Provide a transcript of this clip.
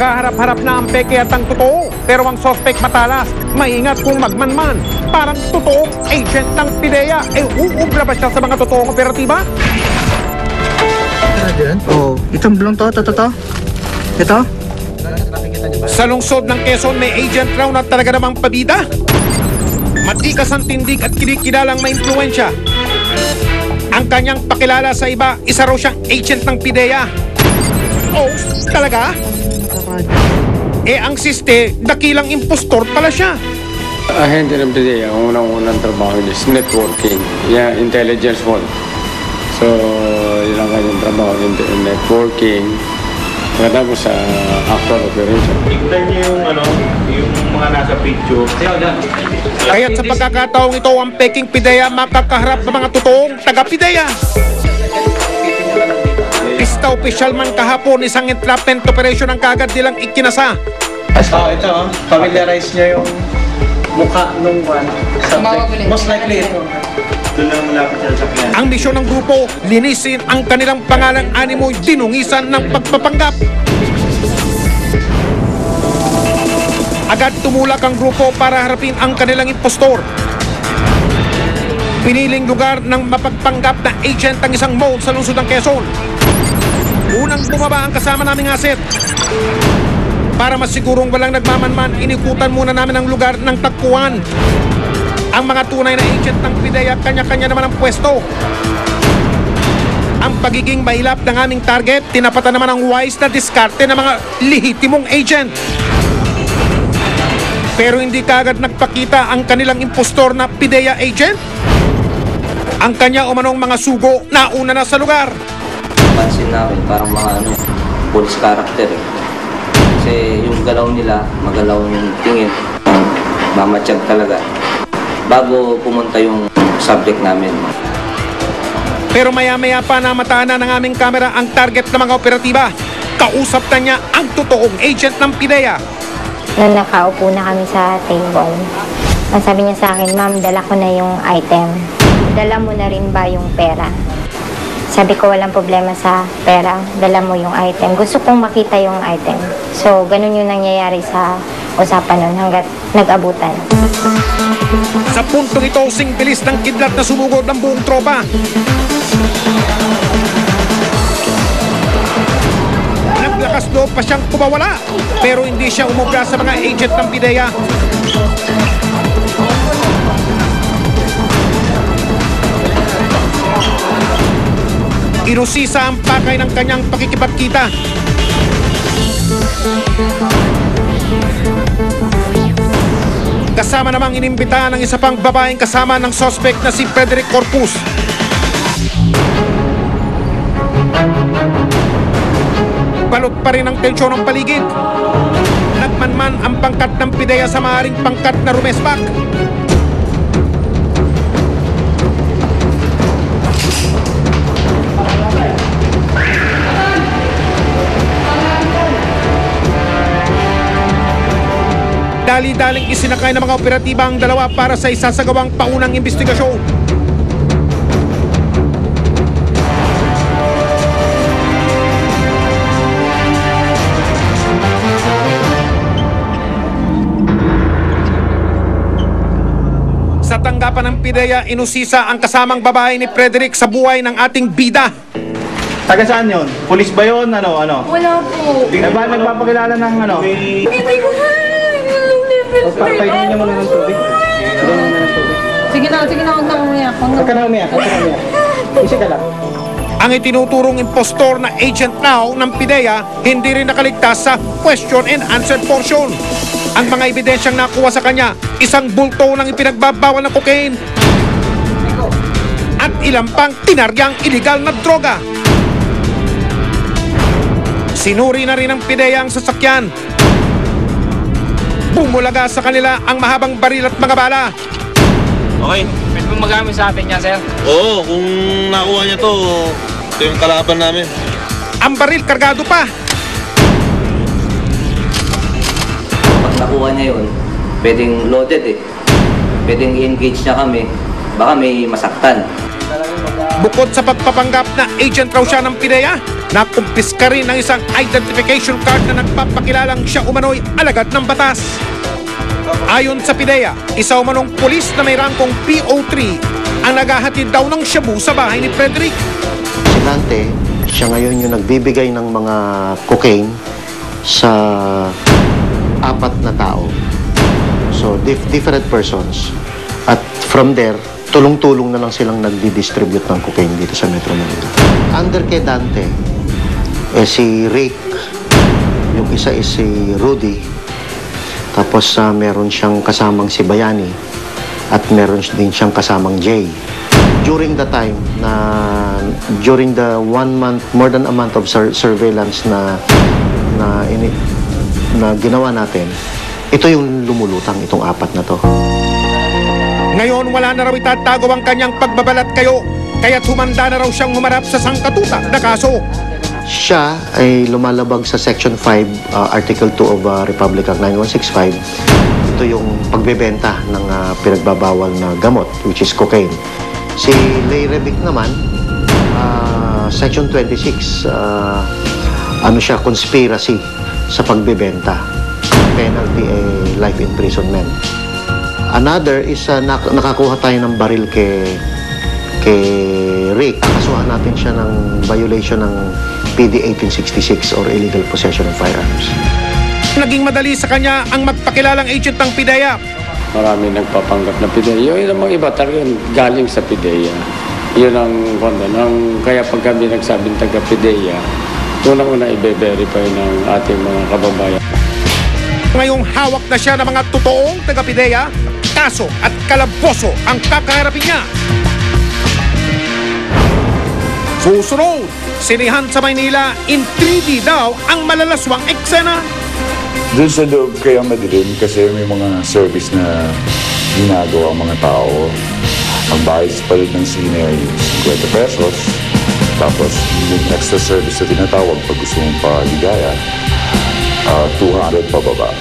Maghaharap-harap na ang peke at ang totoo, pero ang suspect matalas. Maingat kung magmanman. Parang totoong agent ng PIDEA. Uubra ba siya sa mga totoong operatiba? Oh, itong blong to. Ito? Sa lungsod ng Quezon, may agent raw na talaga namang pabida. Matikas ang tindig at kinikilalang maimpluwensya. Ang kanyang pakilala sa iba, isa raw siyang agent ng PIDEA. Oh, talaga? Ang siste, dakilang impostor pala siya. Ahente ng PIDEA, ang unang-unang trabaho is networking. Yeah, intelligence mo. So, yun ang kanyang trabaho, networking. Pagkatapos sa actual operation. Tignan niyo yung mga nasa picture. Kaya't sa pagkakataong ito, ang peking PIDEA makakaharap ng mga totoong taga-PIDEA. Pista opisyal man kahapon, isang entrapment operation ang kagad nilang ikinasa. Ito, familiarize niya yung mukha nung subject. Most likely ito. Doon lang malapit sa sakyan. Ang misyon ng grupo, linisin ang kanilang pangalang animoy dinungisan ng pagpapanggap. Agad tumulak ang grupo para harapin ang kanilang impostor. Piniling lugar ng mapagpanggap na agent ang isang mall sa lungsod ng Quezon. Unang bumaba ang kasama naming aset. Para masigurong walang nagmamanman, inikutan muna namin ang lugar ng tagpuan. Ang mga tunay na agent ng PIDEA, kanya-kanya naman ang pwesto. Ang pagiging mailap ng aming target, tinapatan naman ang wise na diskarte ng mga lehitimong agent. Pero hindi kaagad nagpakita ang kanilang impostor na PIDEA agent. Ang kanya umanong mga sugo, nauna na sa lugar. Pansin namin parang mga police character eh. Kasi yung galaw nila, magalaw yung tingin, mamatsyag talaga. Bago pumunta yung subject namin. Pero maya-maya pa namataan na ng aming kamera ang target ng mga operatiba. Kausap na niya ang totoong agent ng PIDEA. Nung nakaupo na kami sa table, ang sabi niya sa akin, "Ma'am, dala ko na yung item. Dala mo na rin ba yung pera?" Sabi ko, walang problema sa pera. Dala mo yung item. Gusto kong makita yung item. So, ganun yung nangyayari sa usapan nun hanggat nag-abutan. Sa puntong ito, sing bilis ng kidlat na sumugod ng buong tropa. Naglakas loob pa siyang kumawala, pero hindi siya umubra sa mga agent ng PIDEA. Inusisa ang pakay ng kanyang pakikipagkita. Kasama namang inimbitahan ng isa pang babaeng kasama ng suspect na si Frederick Corpus. Balot pa rin ang tensyon ng paligid. Nagmanman ang pangkat ng PIDEA sa maaaring pangkat na rumespak. Dali-daling isinakay ng mga operatiba ang dalawa para sa isasagawang paunang investigasyon. Sa tanggapan ng PIDEA, inusisa ang kasamang babae ni Frederick sa buhay ng ating bida. Taga saan yun? Pulis ba yun? Ano? Wala po. Ba nagpapakilala ng Hindi ko na. Pagpainin niyo muna ng tubig. Sige na, huwag na umiyak. Huwag ka na umiyak. Isa ka lang. Ang itinuturong impostor na agent now ng PIDEA hindi rin nakaligtas sa question and answer portion. Ang mga ebidensyang nakuha sa kanya, isang bulto ng ipinagbabawal na cocaine at ilang pang tinaryang iligal na droga. Sinuri na rin ng PIDEA ang sasakyan. Bumulaga sa kanila ang mahabang baril at mga bala. Okay, pwede mo magamit sa atin niya, sir? Oo, kung nakuha niya to, ito yung kalaban namin. Ang baril kargado pa. Pag nakuha niya yun, pwedeng loaded eh. Pwedeng i-engage niya kami, baka may masaktan. Bukod sa pagpapanggap na agent raw siya ng PIDEA, nakumpiska rin ng isang identification card na nagpapakilalang siya umano'y alagad ng batas. Ayon sa PIDEA, isa umanong pulis na may rangkong PO3 ang naghahatid daw ng shabu sa bahay ni Frederick. Si Dante, siya ngayon yung nagbibigay ng mga cocaine sa 4 na tao. So, different persons. At from there, tulong-tulong na lang silang nagdi-distribute ng cocaine dito sa Metro Manila. Under kay Dante, si Rick, yung isa is si Rudy, tapos meron siyang kasamang si Bayani, at meron din siyang kasamang Jay. During the time during the 1 month, more than a month of surveillance na ginawa natin, ito yung lumulutang, itong 4 na to. Ngayon, wala na raw itatago ang kanyang pagbabalat kayo, kaya't humanda na raw siyang humarap sa sangkatutak na kaso. Siya ay lumalabag sa Section 5, Article 2 of Republic Act 9165. Ito yung pagbebenta ng pinagbabawal na gamot, which is cocaine. Si Lay Rebic naman, Section 26, ano siya, conspiracy sa pagbebenta. Penalty ay life imprisonment. Another is nakakuha tayo ng baril kay Rick. Kasuhan natin siya ng violation ng PD 1866 or illegal possession of firearms. Naging madali sa kanya ang magpakilalang agent ng PIDEA. Marami nagpapanggap na PIDEA. Yung mga iba talaga galing sa PIDEA. Yun ang kaya pag kami nagsabing taga-PIDEA, unang-una i-verify ng ating mga kababayan. Ngayong hawak na siya ng mga totoong taga-PIDEA, kaso at kalaboso ang kakaharapin niya. Susunod, sinihan sa Maynila, in 3D daw ang malalaswang eksena. Doon sa loob kaya madilim kasi may mga service na ginagawa ang mga tao. Ang bayad sa palit ng sine ay 50 pesos. Tapos yung extra service na tinatawag pag gusto mong paligaya, 200 pababa.